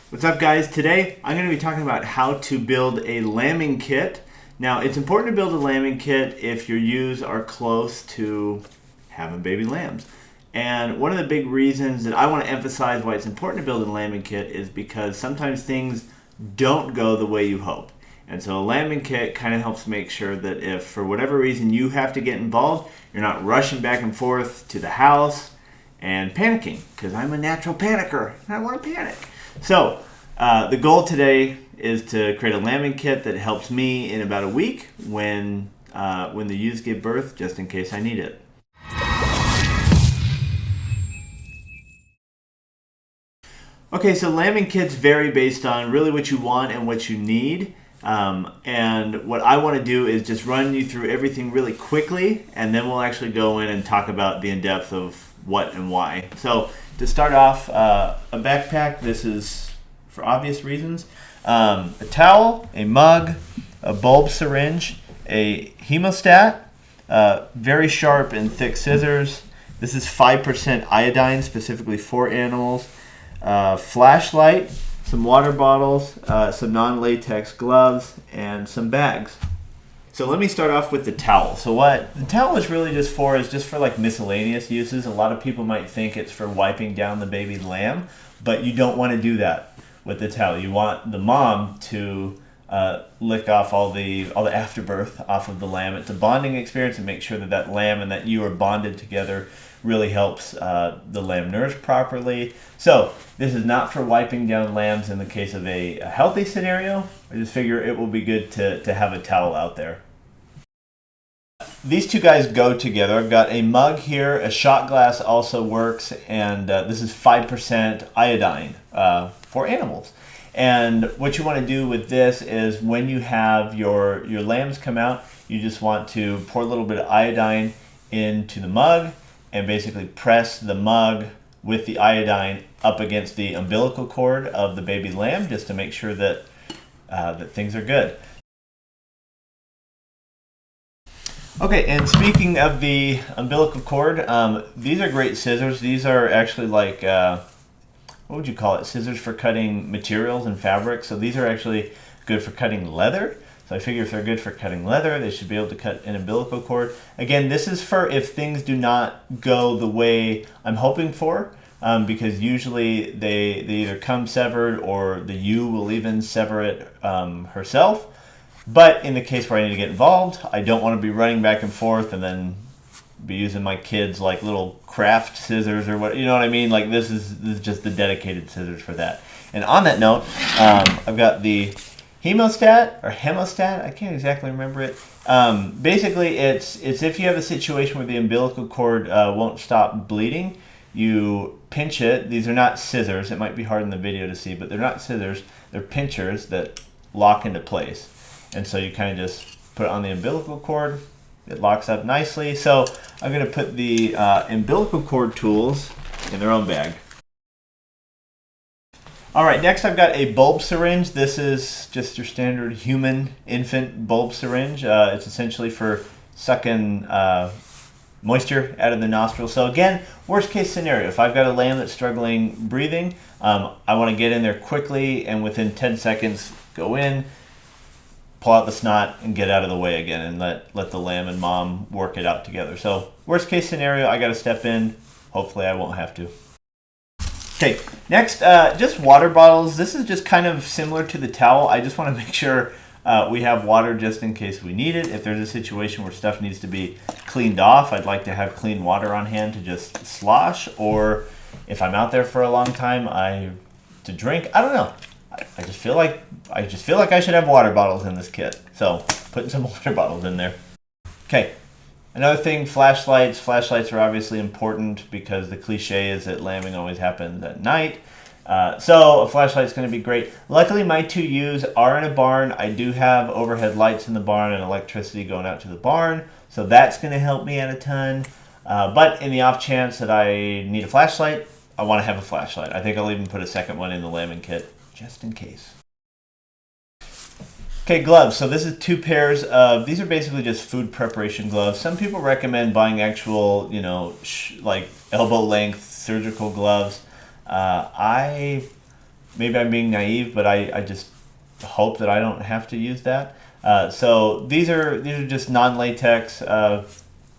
What's up, guys? Today I'm going to be talking about how to build a lambing kit. Now, it's important to build a lambing kit if your ewes are close to having baby lambs. And one of the big reasons that I want to emphasize why it's important to build a lambing kit is because sometimes things don't go the way you hope. And so a lambing kit kind of helps make sure that if for whatever reason you have to get involved, you're not rushing back and forth to the house and panicking, because I'm a natural panicker and I want to panic. So the goal today is to create a lambing kit that helps me in about a week when the ewes give birth, just in case I need it. Okay, so lambing kits vary based on really what you want and what you need. And what I want to do is just run you through everything really quickly, and then we'll actually go in and talk about the in-depth of what and why. So to start off, a backpack, this is for obvious reasons. A towel, a mug, a bulb syringe, a hemostat, very sharp and thick scissors. This is 5% iodine, specifically for animals. Flashlight, some water bottles, some non-latex gloves, and some bags. So let me start off with the towel. So what the towel is really just for like miscellaneous uses. A lot of people might think it's for wiping down the baby lamb, but you don't want to do that with the towel. You want the mom to lick off all the afterbirth off of the lamb. It's a bonding experience, and make sure that that lamb and that you are bonded together really helps the lamb nurse properly. So this is not for wiping down lambs in the case of a healthy scenario. I just figure it will be good to have a towel out there. These two guys go together. I've got a mug here, a shot glass also works, and this is 5% iodine for animals. And what you want to do with this is when you have your lambs come out, you just want to pour a little bit of iodine into the mug and basically press the mug with the iodine up against the umbilical cord of the baby lamb, just to make sure that that things are good. Okay, and speaking of the umbilical cord, these are great scissors. These are actually like, what would you call it? Scissors for cutting materials and fabrics. So these are actually good for cutting leather. So I figure if they're good for cutting leather, they should be able to cut an umbilical cord. Again, this is for if things do not go the way I'm hoping for, because usually they either come severed or the ewe will even sever it herself. But in the case where I need to get involved, I don't want to be running back and forth and then be using my kids like little craft scissors or what, you know what I mean? Like this is just the dedicated scissors for that. And on that note, I've got the Hemostat or Hemostat, I can't exactly remember it. Basically, it's if you have a situation where the umbilical cord won't stop bleeding, you pinch it. These are not scissors. It might be hard in the video to see, but they're not scissors. They're pinchers that lock into place. And so you kind of just put it on the umbilical cord. It locks up nicely. So I'm going to put the umbilical cord tools in their own bag. All right, next I've got a bulb syringe. This is just your standard human infant bulb syringe. It's essentially for sucking moisture out of the nostril. So again, worst case scenario, if I've got a lamb that's struggling breathing, I want to get in there quickly and within 10 seconds go in, pull out the snot, and get out of the way again, and let the lamb and mom work it out together. So worst case scenario, I got to step in. Hopefully I won't have to. Okay, next, just water bottles. This is just kind of similar to the towel. I just want to make sure we have water just in case we need it. If there's a situation where stuff needs to be cleaned off, I'd like to have clean water on hand to just slosh, or if I'm out there for a long time, to drink. I don't know. I just feel like I should have water bottles in this kit. So putting some water bottles in there. Okay. Another thing, flashlights. Flashlights are obviously important because the cliche is that lambing always happens at night. So a flashlight is going to be great. Luckily, my two ewes are in a barn. I do have overhead lights in the barn and electricity going out to the barn. So that's going to help me out a ton. But in the off chance that I need a flashlight, I want to have a flashlight. I think I'll even put a second one in the lambing kit just in case. Okay, gloves. So this is two pairs of, these are basically just food preparation gloves. Some people recommend buying actual, like elbow length surgical gloves. I maybe I'm being naive, but I just hope that I don't have to use that. So these are just non-latex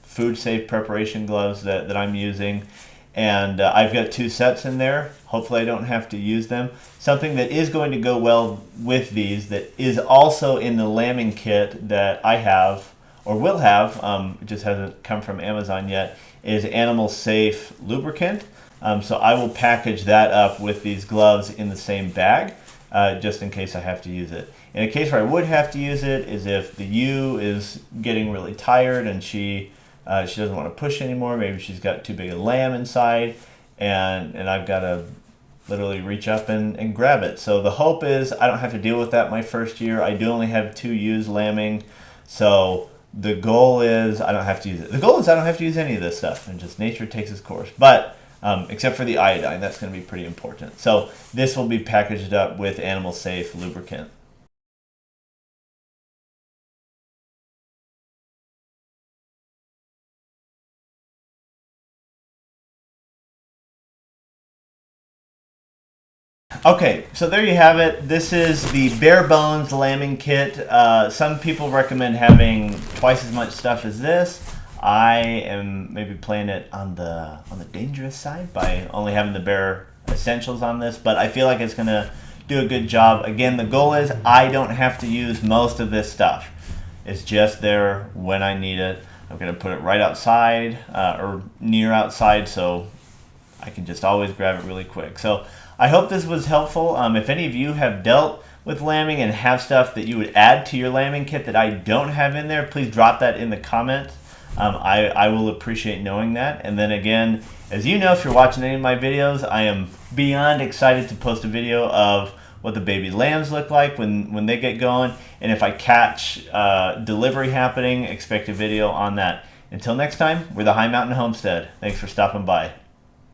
food safe preparation gloves that I'm using, and I've got 2 sets in there. Hopefully I don't have to use them. Something that is going to go well with these, that is also in the lambing kit that I have or will have, it just hasn't come from Amazon yet, is animal safe lubricant. So I will package that up with these gloves in the same bag, just in case I have to use it. In a case where I would have to use it is if the ewe is getting really tired and she doesn't want to push anymore. Maybe she's got too big a lamb inside, and I've got to literally reach up and grab it. So the hope is I don't have to deal with that my first year. I do only have 2 ewes lambing, so the goal is I don't have to use it. The goal is I don't have to use any of this stuff, and just nature takes its course. But except for the iodine, that's going to be pretty important. So this will be packaged up with animal safe lubricant. Okay, so there you have it. This is the bare bones lambing kit. Some people recommend having twice as much stuff as this. I am maybe playing it on the dangerous side by only having the bare essentials on this, but I feel like it's gonna do a good job. Again, the goal is I don't have to use most of this stuff. It's just there when I need it. I'm gonna put it right outside or near outside, so I can just always grab it really quick. So I hope this was helpful. If any of you have dealt with lambing and have stuff that you would add to your lambing kit that I don't have in there, please drop that in the comments. I will appreciate knowing that. And then again, as you know, if you're watching any of my videos, I am beyond excited to post a video of what the baby lambs look like when they get going. And if I catch delivery happening, expect a video on that. Until next time, we're the High Mountain Homestead. Thanks for stopping by.